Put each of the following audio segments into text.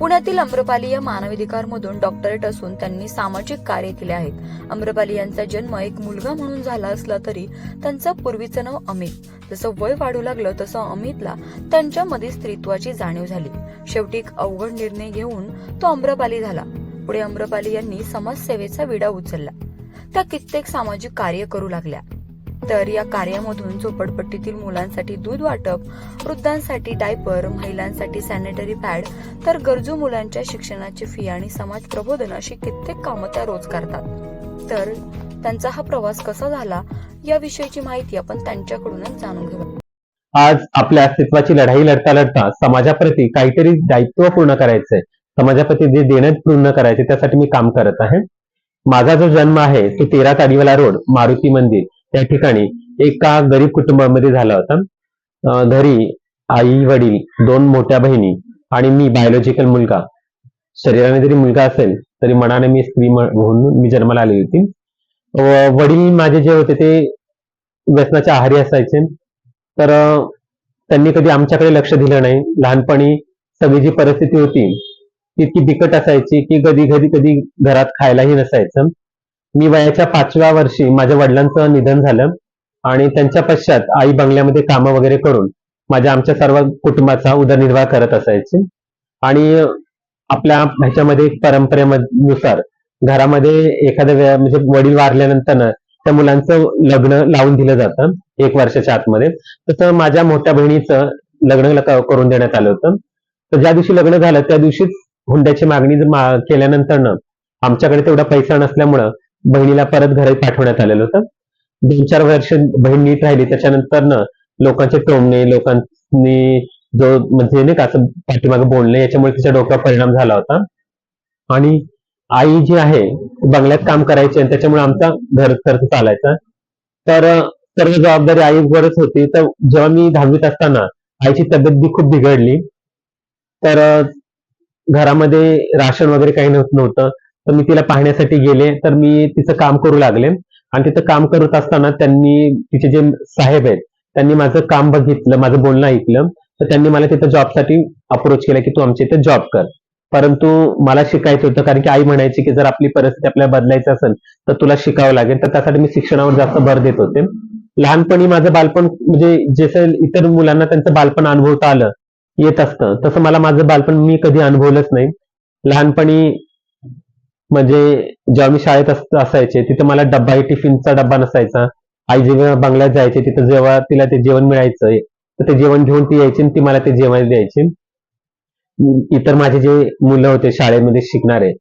पुण्यातील अम्रपाली या मानवाधिकारमधून डॉक्टरेट असून त्यांनी सामाजिक कार्य केले आहेत. अम्रपाली यांचा जन्म एक मुलगा म्हणून झाला असला तरी त्यांचं पूर्वीचं नाव अमित. जसं वय वाढू लागलं तसं अमितला त्यांच्यामध्ये स्त्रीत्वाची जाणीव झाली. शेवटी एक अवघड निर्णय घेऊन तो अम्रपाली झाला. पुढे अम्रपाली यांनी समाजसेवेचा विडा उचलला. त्या कित्येक सामाजिक कार्य करू लागल्या. तर या कार्यामधून झोपडपट्टीतील मुलांसाठी दूध वाटप, वृद्धांसाठी डायपर, महिलांसाठी सॅनिटरी पॅड, तर गरजू मुलांच्या शिक्षणाची फी आणि समाज प्रबोधन अशी कित्येक कामं त्या रोज करतात. तर त्यांचा हा प्रवास कसा झाला याविषयीची माहिती आपण त्यांच्याकडूनच जाणून घेऊ. आज आपल्या अस्तित्वाची लढाई लढता लढता समाजाप्रती काहीतरी दायित्व पूर्ण करायचंय, समाजाप्रती जे देणं पूर्ण करायचे त्यासाठी मी काम करत आहे. माझा जो जन्म आहे तो 13 ताडीवाला रोड मारुती मंदिर या ठिकाणी एका गरीब कुटुंबामध्ये झाला होता. घरी आई वडील, 2 मोठ्या बहिणी आणि मी बायोलॉजिकल मुलगा. शरीराने जरी मुलगा असेल तरी मनाने मी स्त्री म्हणून मी जन्माला आली होती. वडील माझे जे होते ते व्यसनाच्या आहारी असायचे, तर त्यांनी कधी आमच्याकडे लक्ष दिलं नाही. लहानपणी सगळी जी परिस्थिती होती ती इतकी बिकट असायची की कधी घरात खायलाही नसायचं. मी वयाच्या 5व्या वर्षी माझ्या वडिलांचं निधन झालं आणि त्यांच्या पश्चात आई बंगल्यामध्ये कामं वगैरे करून आमच्या सर्व कुटुंबाचा उदरनिर्वाह करत असायचे. आणि आपल्या ह्याच्यामध्ये परंपरेनुसार घरामध्ये एखाद्या म्हणजे वडील वारल्यानंतर त्या मुलांचं लग्न लावून दिलं जातं 1 वर्षाच्या आतमध्ये. तसं माझ्या मोठ्या बहिणीचं लग्न करून देण्यात आलं होतं. तर ज्या दिवशी लग्न झालं त्या दिवशीच हुंड्याची मागणी केल्यानंतर आमच्याकडे तेवढा पैसा नसल्यामुळं बहिणीला परत घरी पाठवण्यात आलेलं होतं. 2-4 वर्ष बहीण नीट राहिली. त्याच्यानंतर लोकांचे टोमणे, लोकांनी जो म्हणजे नाही का असं पाठीमागे बोलणे, याच्यामुळे तिच्या डोक्यावर परिणाम झाला होता. आणि आई जी आहे बंगल्यात काम करायची आणि त्याच्यामुळे आमचा घर खर्च चालायचा. तर सर्व जबाबदारी आईवरच होती. तर जेव्हा मी 10वीत असताना आईची तब्येत बी खूप बिघडली. तर घरामध्ये राशन वगैरे काही नव्हतं. तर मी तिला पाहण्यासाठी गेले. तर मी तिचं काम करू लागले आणि तिथं काम करत असताना तिचे जे साहेब आहेत त्यांनी माझं काम बघितलं, माझं बोलणं ऐकलं. तर त्यांनी मला तिथं जॉबसाठी अप्रोच केला की तू आमच्या इथे जॉब कर. परंतु मला शिकायचं होतं, कारण की आई म्हणायची की जर आपली परिस्थिती आपल्याला बदलायची असेल तर तुला शिकावं लागेल. तर त्यासाठी मी शिक्षणावर जास्त भर देत होते. लहानपणी माझं बालपण म्हणजे जसं इतर मुलांना त्यांचं बालपण अनुभवता आलं येत असतं, तसं मला माझं बालपण मी कधी अनुभवलंच नाही. लहानपणी म्हणजे जेव्हा मी शाळेत असायचे तिथे मला डब्बा, टिफिनचा डब्बा नसायचा. आई जेव्हा बंगल्यात जायचे तिथं जेव्हा तिला ते जेवण मिळायचं तर ते जेवण घेऊन ती यायची आणि ती मला ते जेवण द्यायची. इतर माझे जे मुलं होते शाळेमध्ये शिकणारे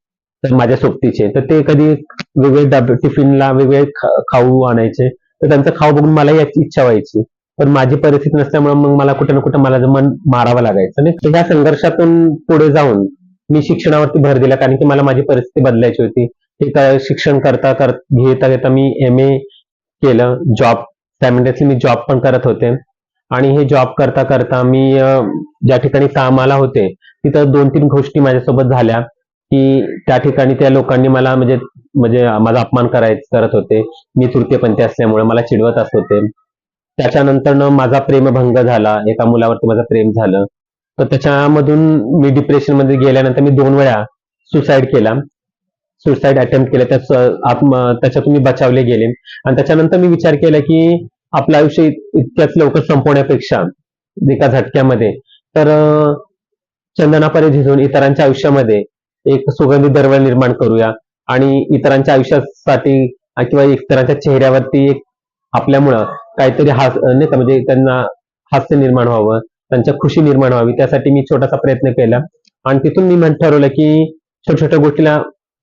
तर माझ्या सोबतीचे, तर ते कधी वेगळे डबे टिफिनला वेगळे खाऊ आणायचे. तर त्यांचं खाऊ बघून मला याची इच्छा व्हायची. पण माझी परिस्थिती नसल्यामुळे मग मला कुठं ना कुठं मला मन मारावं लागायचं. आणि ह्या संघर्षातून पुढे जाऊन मी शिक्षणावरती भर दिला, कारण की मला माझी परिस्थिती बदलायची होती. ते शिक्षण घेता मी MA केलं. सायमल्टेनियसली मी जॉब पण करत होते. आणि हे जॉब करता करता मी ज्या ठिकाणी कामाला होते तिथं 2-3 गोष्टी माझ्यासोबत झाल्या की त्या ठिकाणी त्या लोकांनी मला म्हणजे माझा अपमान करत होते. मी तृतीयपंथी असल्यामुळे मला चिडवत असत होते. त्याच्यानंतर माझा प्रेमभंग झाला. एका मुलावरती माझं प्रेम झालं. तर त्याच्यामधून मी डिप्रेशन मध्ये गेल्यानंतर मी 2 वेळा सुसाईड अटेम्प्ट केलं. त्याच्यातून मी बचावले गेले. आणि त्याच्यानंतर मी विचार केला की आपलं आयुष्य इतक्याच लवकर संपवण्यापेक्षा एका झटक्यामध्ये तर चंदनापरे झिजून इतरांच्या आयुष्यामध्ये एक सुगंधी दरवळ निर्माण करूया आणि इतरांच्या आयुष्यासाठी किंवा इतरांच्या चेहऱ्यावरती आपल्यामुळं काहीतरी नाही का म्हणजे त्यांना हास्य निर्माण व्हावं, त्यांच्या खुशी निर्माण व्हावी, त्यासाठी मी छोटासा प्रयत्न केला. आणि तिथून मी ठरवलं की छोट्या छोट्या गोष्टीला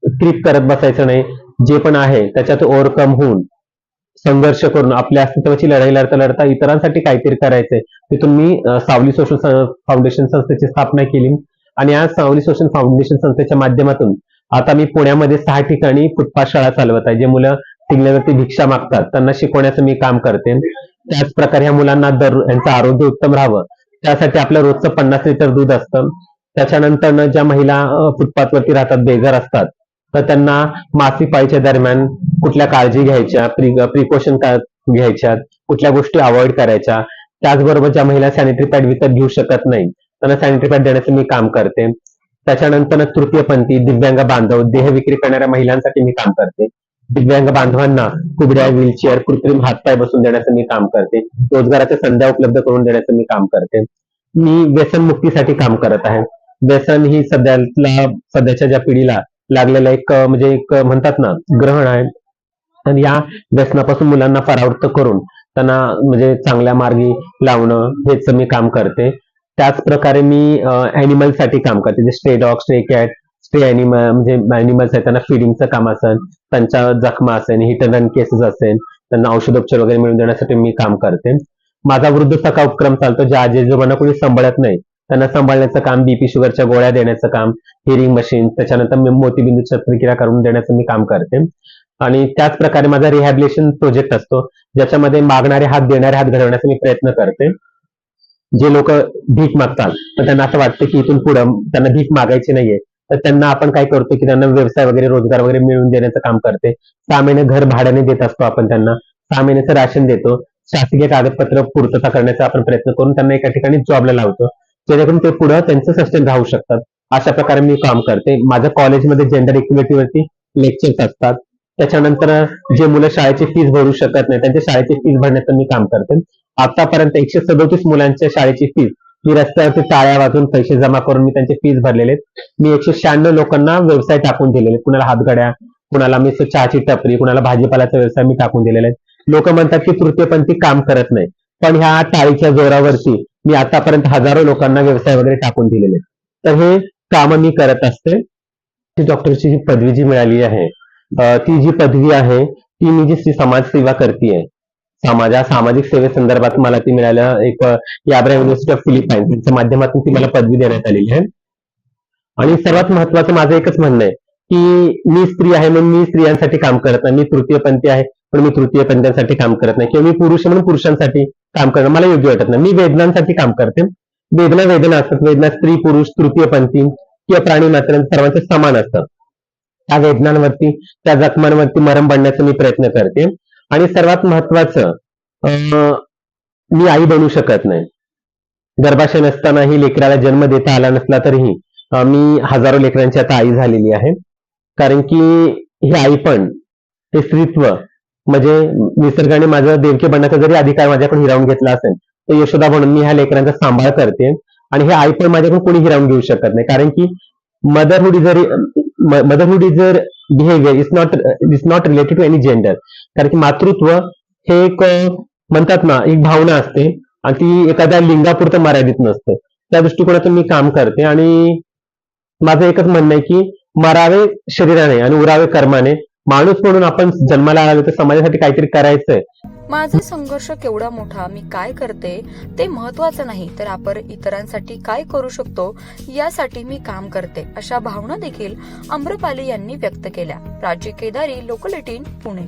क्रिप करत बसायचं नाही. जे पण आहे त्याच्यात ओव्हरकम होऊन संघर्ष करून आपल्या अस्तित्वाची लढाई लढता लढता इतरांसाठी काहीतरी करायचंय. तिथून मी सावली सोशल फाउंडेशन संस्थेची स्थापना केली. आणि या सावली सोशल फाउंडेशन संस्थेच्या माध्यमातून आता मी पुण्यामध्ये 6 ठिकाणी फुटपाथ शाळा चालवत आहे. जे मुलं टिंगल्यावरती भिक्षा मागतात त्यांना शिकवण्याचं मी काम करते. त्याच प्रकारे ह्या मुलांना यांचं आरोग्य उत्तम राहावं त्यासाठी आपलं रोजचं 50 लिटर दूध असतं. त्याच्यानंतर ज्या महिला फुटपाथवरती राहतात, बेघर असतात, तर त्यांना मासिक पाळीच्या दरम्यान कुठल्या काळजी घ्यायच्या, प्रिकॉशन घ्यायच्या, कुठल्या गोष्टी अवॉइड करायच्या. त्याचबरोबर ज्या महिला सॅनिटरी पॅड विकत घेऊ शकत नाही त्यांना सॅनिटरी पॅड देण्याचं मी काम करते. त्याच्यानंतर तृतीयपंथी, दिव्यांग बांधव, देह विक्री करणाऱ्या महिलांसाठी मी काम करते. दिव्यांग बांधवांना कुबड्या, व्हीलचेअर, कृत्रिम हातपाय बसून देण्याचं मी काम करते. रोजगाराच्या संध्या उपलब्ध करून देण्याचं मी काम करते. मी व्यसन मुक्तीसाठी काम करत आहे. व्यसन ही सध्याच्या ज्या पिढीला लागलेलं म्हणजे एक म्हणतात ना ग्रहण आहे. आणि या व्यसनापासून मुलांना परावृत्त करून त्यांना म्हणजे चांगल्या मार्गी लावणं हेच मी काम करते. त्याच प्रकारे मी अॅनिमल साठी काम करते. जे stray dog, stray cat, stray animal म्हणजे अॅनिमल्स आहेत त्यांना फिडिंगचं काम असेल, त्यांच्या जखमा असेल, हिट अँड रन केसेस असेल, त्यांना औषधोपचार वगैरे मिळवून देण्यासाठी मी काम करते. माझा वृद्ध सखा उपक्रम चालतो. ज्या आजीजोबांना कोणी सांभाळत नाही त्यांना सांभाळण्याचं काम, बीपी शुगरच्या गोळ्या देण्याचं काम, हिअरिंग मशीन, त्याच्यानंतर मोतीबिंदू शस्त्रक्रिया करून देण्याचं मी काम करते. आणि त्याच प्रकारे माझा रिहॅबिलिटेशन प्रोजेक्ट असतो, ज्याच्यामध्ये मागणारे हात देणारे हात घडवण्याचा मी प्रयत्न करते. जे लोक भीक मागतात तर त्यांना असं वाटतं की इथून पुढे त्यांना भीक मागायची नाहीये, तर त्यांना आपण काय करतो की त्यांना व्यवसाय वगैरे, रोजगार वगैरे मिळवून देण्याचं काम करते. 6 महिने घर भाड्याने देत असतो आपण त्यांना, 6 महिन्याचं राशन देतो, शासकीय कागदपत्र पूर्तता करण्याचा आपण प्रयत्न करून त्यांना एका ठिकाणी जॉबला लावतो, जेणेकरून ते पुढे त्यांचं सस्टेन राहू शकतात. अशा प्रकारे मी काम करते. माझ्या कॉलेजमध्ये जेंडर इक्विलिटीवरती लेक्चर्स असतात. त्याच्यानंतर जे मुलं शाळेची फीस भरू शकत नाही त्यांच्या शाळेची फीस भरण्याचं मी काम करते. आतापर्यंत 137 मुलांच्या शाळेची फीस मी रस्त्यावरती टाळ्या वाजून पैसे जमा करून मी त्यांचे फीस भरलेले आहेत. मी 196 लोकांना व्यवसाय टाकून दिलेले, कुणाला हातगड्या, कुणाला मी चहाची टपरी, कुणाला भाजीपाल्याचा व्यवसाय मी टाकून दिलेला आहे. लोक म्हणतात की तृतीयपंथी काम करत नाही, पण ह्या टाळीच्या जोरावरती मी आतापर्यंत हजारो लोकांना व्यवसाय वगैरे टाकून दिलेले. तर हे काम मी करत असते. ती डॉक्टरची जी पदवी जी मिळाली आहे, ती जी पदवी आहे ती मी जी समाजसेवा करते, सामाजिक सेवेसंदर्भात मला ती मिळाल्या एक याब्रा युनिव्हर्सिटी ऑफ फिलिपाईन्स यांच्या माध्यमातून ती मला पदवी देण्यात आलेली आहे. आणि सर्वात महत्वाचं माझं एकच म्हणणं आहे की मी स्त्री आहे म्हणून मी स्त्रियांसाठी काम करत नाही, मी तृतीयपंथी आहे पण मी तृतीयपंथींसाठी काम करत नाही, किंवा मी पुरुष म्हणून पुरुषांसाठी काम करणं मला योग्य वाटत नाही. मी वेदनांसाठी काम करते. वेदना असतात, वेदना स्त्री पुरुष तृतीयपंथी किंवा प्राणी मात्र सर्वांचे समान असतात. त्या वेदनांवरती, त्या जखमांवरती मरम पडण्याचा मी प्रयत्न करते. आणि सर्वात महत्वाचं, मी आई बनू शकत नाही. गर्भाशय नसतानाही लेकराला जन्म देता आला नसला तरीही मी हजारो लेकरांची आता आई झालेली आहे. कारण की ही आई पण, हे स्त्रीत्व म्हणजे निसर्गाने माझं देवकी बनण्याचा जरी अधिकार माझ्याकडून हिरावून घेतला असेल तर यशोदा म्हणून मी ह्या लेकरांचा सांभाळ करते. आणि हे आई पण माझ्याकडून कोणी हिरावून घेऊ शकत नाही. कारण की motherhood is behaviour is not related to any gender. कारण की मातृत्व हे एक म्हणतात ना एक भावना असते आणि ती एखाद्या लिंगापुरतं मर्यादित नसते. त्या दृष्टिकोनातून मी काम करते. आणि माझं एकच म्हणणं आहे की मरावे शरीराने आणि उरावे कर्माने. माणूस म्हणून आपण जन्माला आलो तर समाजासाठी काहीतरी करायचंय. माझा संघर्ष केवढा मोठा, मी काय करते ते महत्वाचं नाही, तर आपण इतरांसाठी काय करू शकतो यासाठी मी काम करते, अशा भावना देखील आम्रपाली यांनी व्यक्त केल्या. प्राची केदारी, लोकल 18, पुणे.